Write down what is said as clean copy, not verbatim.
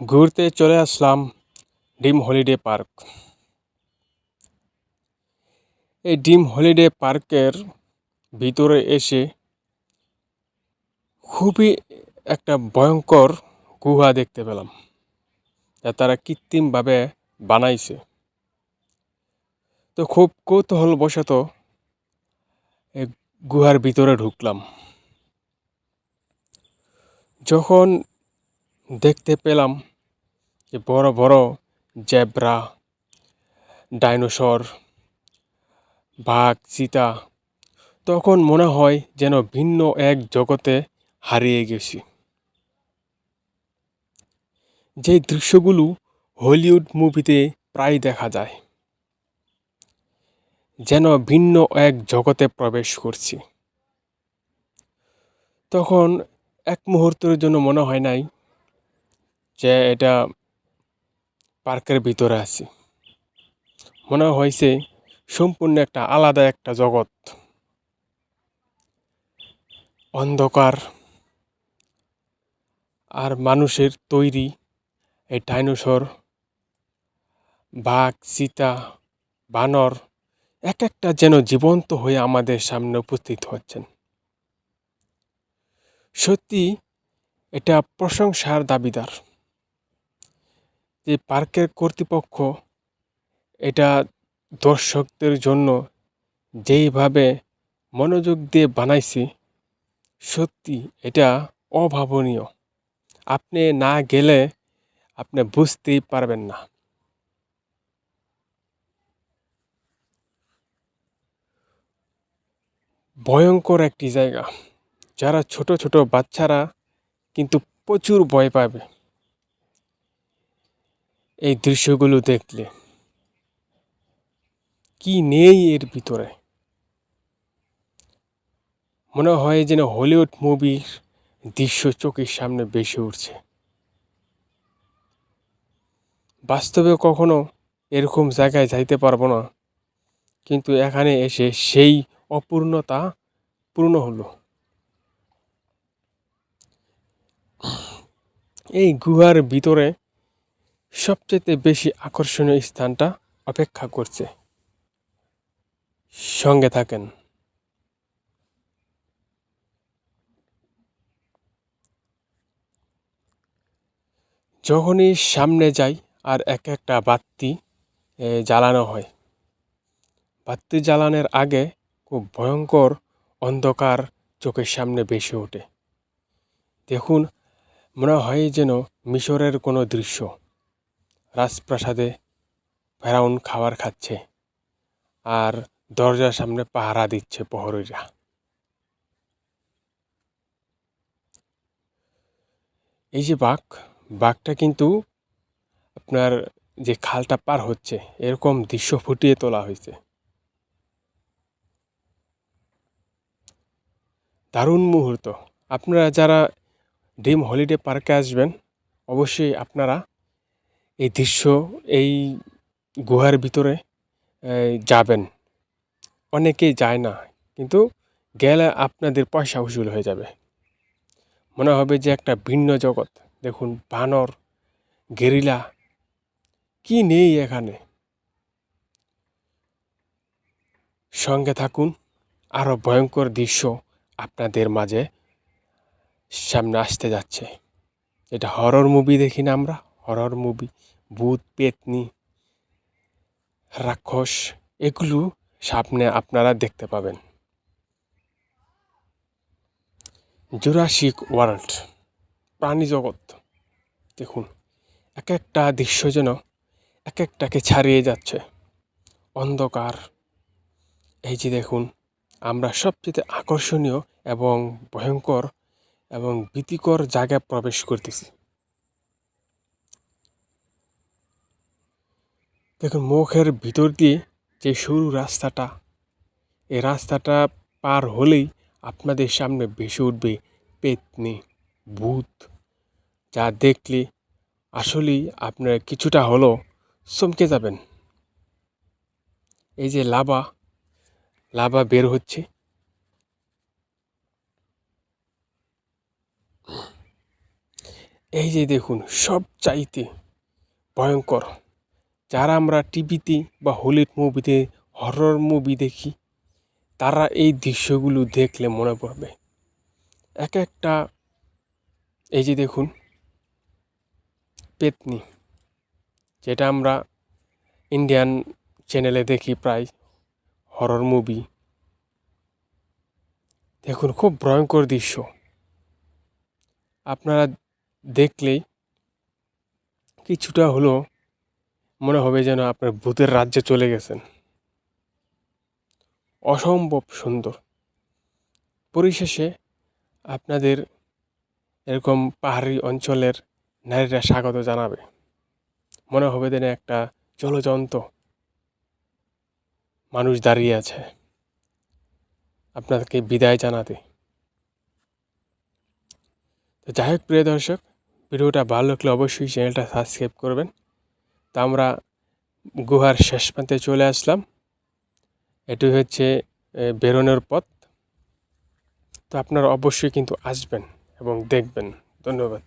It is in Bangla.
ঘুরতে চলে আসলাম ড্রিম হলিডে পার্ক। এই ড্রিম হলিডে পার্কের ভিতরে এসে খুবই একটা ভয়ঙ্কর গুহা দেখতে পেলাম, যা তারা কৃত্রিমভাবে বানাইছে। তো খুব কৌতূহলবশত এই গুহার ভিতরে ঢুকলাম। যখন দেখতে পেলাম যে বড় বড় জেব্রা, ডাইনোসর, বাঘ, চিতা, তখন মনে হয় যেন ভিন্ন এক জগতে হারিয়ে গেছি। যে দৃশ্যগুলো হলিউড মুভিতে প্রায় দেখা যায়, যেন ভিন্ন এক জগতে প্রবেশ করছি। তখন এক মুহূর্তের জন্য মনে হয় নাই যে এটা পার্কের ভিতরে আছি। মনে হয়েছে সম্পূর্ণ একটা আলাদা একটা জগৎ। অন্ধকার আর মানুষের তৈরি এই ডাইনোসর, বাঘ, চিতা, বানর এক একটা যেন জীবন্ত হয়ে আমাদের সামনে উপস্থিত হচ্ছেন। সত্যি এটা প্রশংসার দাবিদার যে পার্কের কর্তৃপক্ষ এটা দর্শকদের জন্য যেইভাবে মনোযোগ দিয়ে বানাইছি, সত্যি এটা অভাবনীয়। আপনি না গেলে আপনি বুঝতেই পারবেন না। ভয়ঙ্কর একটি জায়গা, যারা ছোট ছোট বাচ্চারা কিন্তু প্রচুর ভয় পাবে এই দৃশ্যগুলো দেখলে। কি নেই এর ভিতরে, মনে হয় যেন হলিউড মুভির দৃশ্য চোখের সামনে ভেসে উঠছে। বাস্তবে কখনো এরকম জায়গায় যাইতে পারবো না, কিন্তু এখানে এসে সেই অপূর্ণতা পূর্ণ হলো। এই গুহার ভিতরে সবচেয়ে বেশি আকর্ষণীয় স্থানটা অপেক্ষা করছে। সঙ্গে থাকেন। যখনই সামনে যাই আর এক একটা বাতি জ্বালানো হয়, বাতি জ্বালানোর আগে খুব ভয়ঙ্কর অন্ধকার চোখের সামনে ভেসে ওঠে। দেখুন, মনে হয় যেন মিশরের কোনো দৃশ্য। রাজপ্রাসাদে ফেরাউন খাবার খাচ্ছে আর দরজার সামনে পাহারা দিচ্ছে প্রহরীরা। এই যে বাঘটা কিন্তু আপনার যে খালটা পার হচ্ছে, এরকম দৃশ্য ফুটিয়ে তোলা হয়েছে। দারুণ মুহূর্ত। আপনারা যারা ড্রিম হলিডে পার্কে আসবেন, অবশ্যই আপনারা এই দৃশ্য, এই গুহার ভিতরে যাবেন। অনেকেই যায় না, কিন্তু গেলে আপনাদের পয়সা উসুল হয়ে যাবে। মনে হবে যে একটা ভিন্ন জগৎ। দেখুন, বানর, গেরিলা, কি নেই এখানে। সঙ্গে থাকুন, আরও ভয়ঙ্কর দৃশ্য আপনাদের মাঝে সামনে আসতে যাচ্ছে। এটা হরর মুভি দেখি না আমরা, হরর মুভি, ভূত, পেতনি, রাক্ষস, এগুলো সামনে আপনারা দেখতে পাবেন। জুরাসিক ওয়ার্ল্ড, প্রাণী জগৎ। দেখুন, এক একটা দৃশ্য যেন এক একটাকে ছাড়িয়ে যাচ্ছে। অন্ধকার, এই যে দেখুন, আমরা সবচেয়ে আকর্ষণীয় এবং ভয়ঙ্কর এবং ভীতিকর জায়গায় প্রবেশ করতেছি। দেখুন, মুখের ভিতর দিয়ে যে সরু রাস্তাটা, এই রাস্তাটা পার হলেই আপনাদের সামনে ভেসে উঠবে পেতনি, ভূত, যা দেখলে আসলেই আপনার কিছুটা হলেও চমকে যাবেন। এই যে লাভা লাভা বের হচ্ছে, এই যে দেখুন, সবচাইতে ভয়ঙ্কর, যারা আমরা টিভিতে বা হলিউড মুভিতে হরর মুভি দেখি, তারা এই দৃশ্যগুলো দেখলে মনে পড়বে এক একটা। এই যে দেখুন, পেতনি, যেটা আমরা ইন্ডিয়ান চ্যানেলে দেখি প্রায় হরর মুভি। দেখুন, খুব ভয়ঙ্কর দৃশ্য। আপনারা দেখলেই কিছুটা হলো মনে হবে যেন আপনার ভূতের রাজ্যে চলে গেছেন। অসম্ভব সুন্দর। পরিশেষে আপনাদের এরকম পাহাড়ি অঞ্চলের নারীরা স্বাগত জানাবে। মনে হবে যেন একটা জলজন্ত মানুষ দাঁড়িয়ে আছে আপনাকে বিদায় জানাতে। তো যাই হোক প্রিয় দর্শক, ভিডিওটা ভালো লাগলে অবশ্যই চ্যানেলটা সাবস্ক্রাইব করবেন। তা আমরা গুহার শেষ প্রান্তে চলে আসলাম। এটি হচ্ছে বেরোনোর পথ। তো আপনারা অবশ্যই কিন্তু আসবেন এবং দেখবেন। ধন্যবাদ।